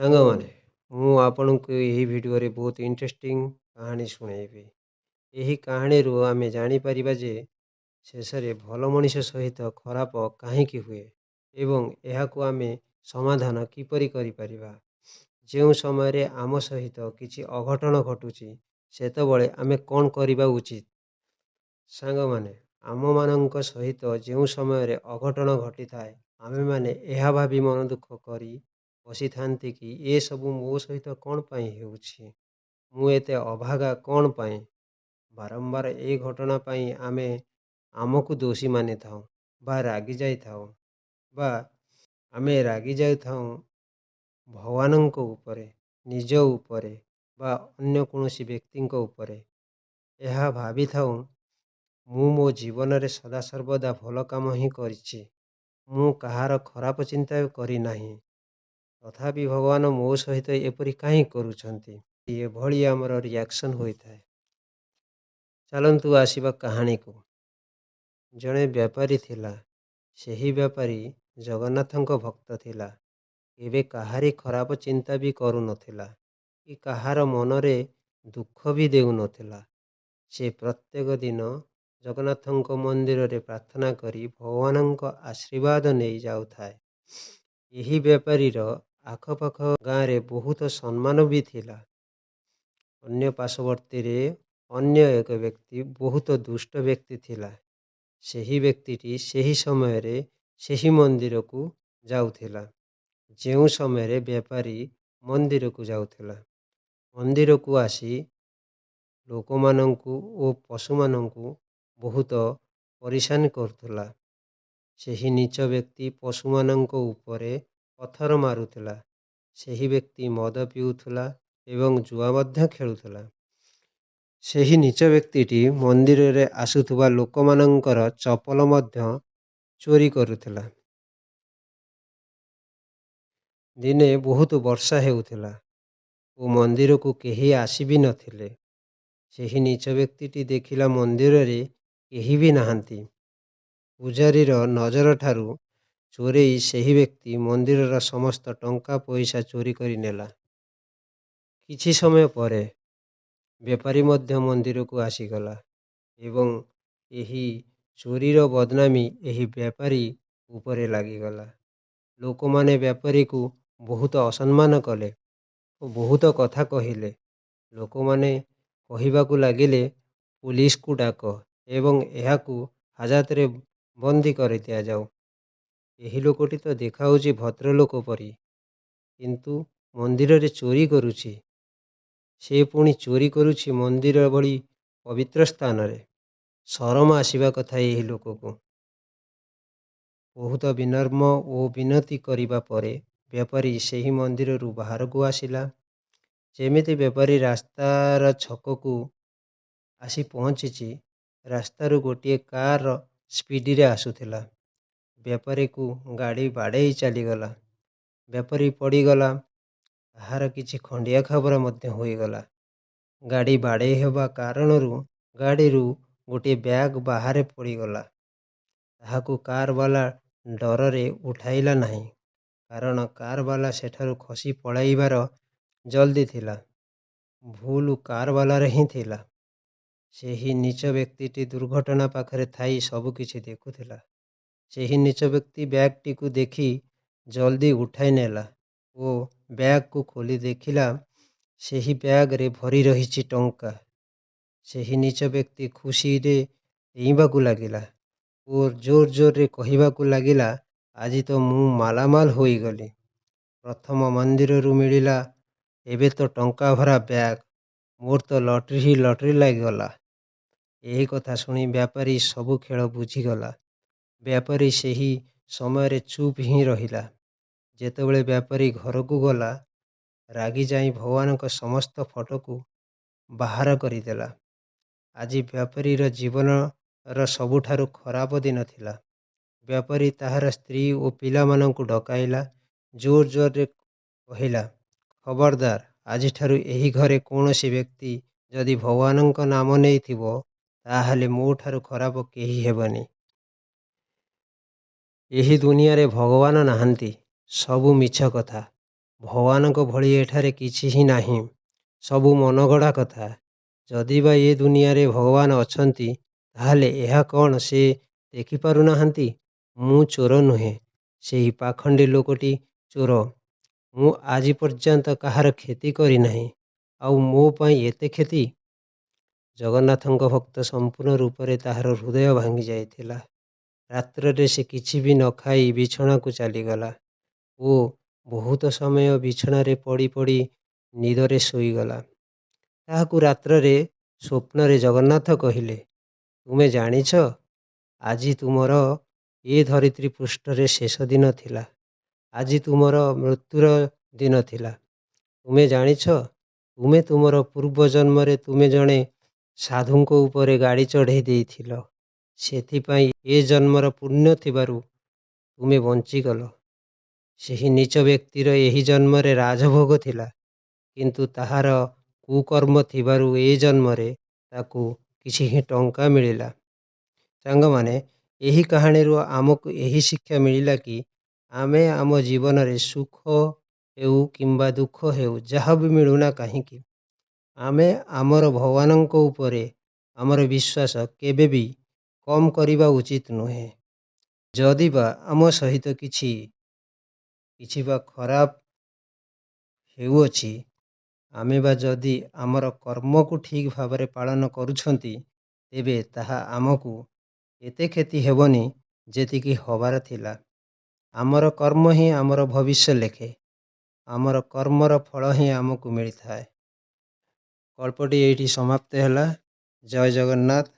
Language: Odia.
ସାଙ୍ଗମାନେ, ମୁଁ ଆପଣଙ୍କୁ ଏହି ଭିଡ଼ିଓରେ ବହୁତ ଇଣ୍ଟରେଷ୍ଟିଂ କାହାଣୀ ଶୁଣାଇବି। ଏହି କାହାଣୀରୁ ଆମେ ଜାଣିପାରିବା ଯେ ଶେଷରେ ଭଲ ମଣିଷ ସହିତ ଖରାପ କାହିଁକି ହୁଏ ଏବଂ ଏହାକୁ ଆମେ ସମାଧାନ କିପରି କରିପାରିବା। ଯେଉଁ ସମୟରେ ଆମ ସହିତ କିଛି ଅଘଟଣ ଘଟୁଛି ସେତେବେଳେ ଆମେ କ'ଣ କରିବା ଉଚିତ? ସାଙ୍ଗମାନେ, ଆମମାନଙ୍କ ସହିତ ଯେଉଁ ସମୟରେ ଅଘଟଣ ଘଟିଥାଏ ଆମେମାନେ ଏହା ଭାବି ମନ ଦୁଃଖ କରି ବସିଥାନ୍ତି କି ଏସବୁ ମୋ ସହିତ କ'ଣ ପାଇଁ ହେଉଛି, ମୁଁ ଏତେ ଅଭାଗା କ'ଣ ପାଇଁ? ବାରମ୍ବାର ଏ ଘଟଣା ପାଇଁ ଆମେ ଆମକୁ ଦୋଷୀ ମାନିଥାଉ ବା ରାଗି ଯାଇଥାଉ ବା ଆମେ ରାଗି ଯାଇଥାଉ ଭଗବାନଙ୍କ ଉପରେ, ନିଜ ଉପରେ ବା ଅନ୍ୟ କୌଣସି ବ୍ୟକ୍ତିଙ୍କ ଉପରେ। ଏହା ଭାବିଥାଉ ମୁଁ ମୋ ଜୀବନରେ ସଦାସର୍ବଦା ଭଲ କାମ ହିଁ କରିଛି, ମୁଁ କାହାର ଖରାପ ଚିନ୍ତା କରିନାହିଁ, ତଥାପି ଭଗବାନ ମୋ ସହିତ ଏପରି କାହିଁ କରୁଛନ୍ତି? ଏଭଳି ଆମର ରିଆକ୍ସନ୍ ହୋଇଥାଏ। ଚାଲନ୍ତୁ ଆସିବା କାହାଣୀକୁ। ଜଣେ ବେପାରୀ ଥିଲା। ସେହି ବେପାରୀ ଜଗନ୍ନାଥଙ୍କ ଭକ୍ତ ଥିଲା। କେବେ କାହାରି ଖରାପ ଚିନ୍ତା ବି କରୁନଥିଲା କି କାହାର ମନରେ ଦୁଃଖ ବି ଦେଉନଥିଲା। ସେ ପ୍ରତ୍ୟେକ ଦିନ ଜଗନ୍ନାଥଙ୍କ ମନ୍ଦିରରେ ପ୍ରାର୍ଥନା କରି ଭଗବାନଙ୍କ ଆଶୀର୍ବାଦ ନେଇ ଯାଉଥାଏ। ଏହି ବେପାରୀର ଆଖପାଖ ଗାଁରେ ବହୁତ ସମ୍ମାନ ବି ଥିଲା। ଅନ୍ୟ ପାର୍ଶ୍ୱବର୍ତ୍ତୀରେ ଅନ୍ୟ ଏକ ବ୍ୟକ୍ତି ବହୁତ ଦୁଷ୍ଟ ବ୍ୟକ୍ତି ଥିଲା। ସେହି ବ୍ୟକ୍ତିଟି ସେହି ସମୟରେ ସେହି ମନ୍ଦିରକୁ ଯାଉଥିଲା ଯେଉଁ ସମୟରେ ବେପାରୀ ମନ୍ଦିରକୁ ଯାଉଥିଲା। ମନ୍ଦିରକୁ ଆସି ଲୋକମାନଙ୍କୁ ଓ ପଶୁମାନଙ୍କୁ ବହୁତ ପରିଶାନ କରୁଥିଲା। ସେହି ନୀଚ ବ୍ୟକ୍ତି ପଶୁମାନଙ୍କ ଉପରେ ପଥର ମାରୁଥିଲା। ସେହି ବ୍ୟକ୍ତି ମଦ ପିଉଥିଲା ଏବଂ ଜୁଆ ମଧ୍ୟ ଖେଳୁଥିଲା। ସେହି ନୀଚ ବ୍ୟକ୍ତିଟି ମନ୍ଦିରରେ ଆସୁଥିବା ଲୋକମାନଙ୍କର ଚପଲ ମଧ୍ୟ ଚୋରି କରୁଥିଲା। ଦିନେ ବହୁତ ବର୍ଷା ହେଉଥିଲା ଓ ମନ୍ଦିରକୁ କେହି ଆସି ବି ନଥିଲେ। ସେହି ନୀଚ ବ୍ୟକ୍ତିଟି ଦେଖିଲା ମନ୍ଦିରରେ କେହି ବି ନାହାନ୍ତି। ପୂଜାରୀର ନଜର ଠାରୁ ଚୋରେଇ ସେହି ବ୍ୟକ୍ତି ମନ୍ଦିରର ସମସ୍ତ ଟଙ୍କା ପଇସା ଚୋରି କରି ନେଲା। କିଛି ସମୟ ପରେ ବେପାରୀ ମଧ୍ୟ ମନ୍ଦିରକୁ ଆସିଗଲା ଏବଂ ଏହି ଚୋରିର ବଦନାମୀ ଏହି ବେପାରୀ ଉପରେ ଲାଗିଗଲା। ଲୋକମାନେ ବେପାରୀକୁ ବହୁତ ଅସମ୍ମାନ କଲେ ଓ ବହୁତ କଥା କହିଲେ। ଲୋକମାନେ କହିବାକୁ ଲାଗିଲେ, ପୋଲିସକୁ ଡାକ ଏବଂ ଏହାକୁ ହାଜତରେ ବନ୍ଦୀ କରିଦିଆଯାଉ। ଏହି ଲୋକଟି ତ ଦେଖାଉଛି ଭଦ୍ରଲୋକ ପରି, କିନ୍ତୁ ମନ୍ଦିରରେ ଚୋରି କରୁଛି। ସେ ପୁଣି ଚୋରି କରୁଛି ମନ୍ଦିର ଭଳି ପବିତ୍ର ସ୍ଥାନରେ। ଶରମ ଆସିବା କଥା ଏହି ଲୋକକୁ। ବହୁତ ବିନମ୍ର ଓ ବିନତି କରିବା ପରେ ବେପାରୀ ସେହି ମନ୍ଦିରରୁ ବାହାରକୁ ଆସିଲା। ଯେମିତି ବେପାରୀ ରାସ୍ତାର ଛକକୁ ଆସି ପହଞ୍ଚିଛି, ରାସ୍ତାରୁ ଗୋଟିଏ କାର ସ୍ପିଡରେ ଆସୁଥିଲା। ବେପାରୀକୁ ଗାଡ଼ି ବାଡ଼େଇ ଚାଲିଗଲା। ବେପାରୀ ପଡ଼ିଗଲା। ତାହାର କିଛି ଖଣ୍ଡିଆ ଖାବରା ମଧ୍ୟ ହୋଇଗଲା। ଗାଡ଼ି ବାଡ଼େଇ ହେବା କାରଣରୁ ଗାଡ଼ିରୁ ଗୋଟିଏ ବ୍ୟାଗ୍ ବାହାରେ ପଡ଼ିଗଲା। ତାହାକୁ କାରବାଲା ଡରରେ ଉଠାଇଲା ନାହିଁ, କାରଣ କାରବାଲା ସେଠାରୁ ଖସି ପଳାଇବାର ଜଲ୍ଦି ଥିଲା। ଭୁଲ କାରବାଲାର ହିଁ ଥିଲା। ସେହି ନୀଚ ବ୍ୟକ୍ତିଟି ଦୁର୍ଘଟଣା ପାଖରେ ଥାଇ ସବୁକିଛି ଦେଖୁଥିଲା। ସେହି ନୀଚ ବ୍ୟକ୍ତି ବ୍ୟାଗ୍ଟିକୁ ଦେଖି ଜଲ୍ଦି ଉଠାଇ ନେଲା ଓ ବ୍ୟାଗ୍କୁ ଖୋଲି ଦେଖିଲା ସେହି ବ୍ୟାଗ୍ରେ ଭରି ରହିଛି ଟଙ୍କା। ସେହି ନୀଚ ବ୍ୟକ୍ତି ଖୁସିରେ ଡେଇଁବାକୁ ଲାଗିଲା ଓ ଜୋର ଜୋରରେ କହିବାକୁ ଲାଗିଲା, ଆଜି ତ ମୁଁ ମାଲାମାଲ ହୋଇଗଲି। ପ୍ରଥମ ମନ୍ଦିରରୁ ମିଳିଲା, ଏବେ ତ ଟଙ୍କା ଭରା ବ୍ୟାଗ୍। ମୋର ତ ଲଟେରୀ ହିଁ ଲଟେରୀ ଲାଗିଗଲା। ଏହି କଥା ଶୁଣି ବେପାରୀ ସବୁ ଖେଳ ବୁଝିଗଲା। ବେପାରୀ ସେହି ସମୟରେ ଚୁପ୍ ହିଁ ରହିଲା। ଯେତେବେଳେ ବେପାରୀ ଘରକୁ ଗଲା, ରାଗି ଯାଇ ଭଗବାନଙ୍କ ସମସ୍ତ ଫଟୋକୁ ବାହାର କରିଦେଲା। ଆଜି ବେପାରୀର ଜୀବନର ସବୁଠାରୁ ଖରାପ ଦିନ ଥିଲା। ବେପାରୀ ତାହାର ସ୍ତ୍ରୀ ଓ ପିଲାମାନଙ୍କୁ ଡକାଇଲା। ଜୋର ଜୋରରେ କହିଲା, ଖବରଦାର, ଆଜିଠାରୁ ଏହି ଘରେ କୌଣସି ବ୍ୟକ୍ତି ଯଦି ଭଗବାନଙ୍କ ନାମ ନେଇଥିବ, ତାହେଲେ ମୋ ଠାରୁ ଖରାପ କେହି ହେବନି। ଏହି ଦୁନିଆରେ ଭଗବାନ ନାହାନ୍ତି, ସବୁ ମିଛ କଥା। ଭଗବାନଙ୍କ ଭଳି ଏଠାରେ କିଛି ହିଁ ନାହିଁ। ସବୁ ମନଗଢ଼ା କଥା। ଯଦି ବା ଏ ଦୁନିଆରେ ଭଗବାନ ଅଛନ୍ତି, ତାହେଲେ ଏହା କ'ଣ ସେ ଦେଖିପାରୁନାହାନ୍ତି? ମୁଁ ଚୋର ନୁହେଁ, ସେହି ପାଖଣ୍ଡୀ ଲୋକଟି ଚୋର। ମୁଁ ଆଜି ପର୍ଯ୍ୟନ୍ତ କାହାର କ୍ଷତି କରିନାହିଁ, ଆଉ ମୋ ପାଇଁ ଏତେ କ୍ଷତି? ଜଗନ୍ନାଥଙ୍କ ଭକ୍ତ ସମ୍ପୂର୍ଣ୍ଣ ରୂପରେ ତାହାର ହୃଦୟ ଭାଙ୍ଗି ଯାଇଥିଲା। ରାତ୍ରରେ ସେ କିଛି ବି ନ ଖାଇ ବିଛଣାକୁ ଚାଲିଗଲା ଓ ବହୁତ ସମୟ ବିଛଣାରେ ପଡ଼ି ପଡ଼ି ନିଦରେ ଶୋଇଗଲା। ତାହାକୁ ରାତ୍ରରେ ସ୍ୱପ୍ନରେ ଜଗନ୍ନାଥ କହିଲେ, ତୁମେ ଜାଣିଛ, ଆଜି ତୁମର ଏ ଧରିତ୍ରୀ ପୃଷ୍ଠରେ ଶେଷ ଦିନ ଥିଲା। ଆଜି ତୁମର ମୃତ୍ୟୁର ଦିନ ଥିଲା। ତୁମେ ଜାଣିଛ, ତୁମେ ତୁମର ପୂର୍ବ ଜନ୍ମରେ ତୁମେ ଜଣେ ସାଧୁଙ୍କ ଉପରେ ଗାଡ଼ି ଚଢ଼େଇ ଦେଇଥିଲ। ସେଥିପାଇଁ ଏ ଜନ୍ମର ପୁଣ୍ୟ ଥିବାରୁ ତୁମେ ବଞ୍ଚିଗଲ। ସେହି ନୀଚ ବ୍ୟକ୍ତିର ଏହି ଜନ୍ମରେ ରାଜଭୋଗ ଥିଲା, କିନ୍ତୁ ତାହାର କୁକର୍ମ ଥିବାରୁ ଏ ଜନ୍ମରେ ତାକୁ କିଛି ହିଁ ଟଙ୍କା ମିଳିଲା। ସାଙ୍ଗମାନେ, ଏହି କାହାଣୀରୁ ଆମକୁ ଏହି ଶିକ୍ଷା ମିଳିଲା କି ଆମେ ଆମ ଜୀବନରେ ସୁଖ ହେଉ କିମ୍ବା ଦୁଃଖ ହେଉ, ଯାହା ବି ମିଳୁନା କାହିଁକି, ଆମେ ଆମର ଭଗବାନଙ୍କ ଉପରେ ଆମର ବିଶ୍ୱାସ କେବେ ବି କମ୍ କରିବା ଉଚିତ ନୁହେଁ। ଯଦି ବା ଆମ ସହିତ କିଛି ବା ଖରାପ ହେଉଅଛି, ଆମେ ବା ଯଦି ଆମର କର୍ମକୁ ଠିକ୍ ଭାବରେ ପାଳନ କରୁଛନ୍ତି, ତେବେ ତାହା ଆମକୁ ଏତେ କ୍ଷତି ହେବନି ଯେତିକି ହେବାର ଥିଲା। ଆମର କର୍ମ ହିଁ ଆମର ଭବିଷ୍ୟ ଲେଖେ। ଆମର କର୍ମର ଫଳ ହିଁ ଆମକୁ ମିଳିଥାଏ। ଗଳ୍ପଟି ଏଇଠି ସମାପ୍ତ ହେଲା। ଜୟ ଜଗନ୍ନାଥ।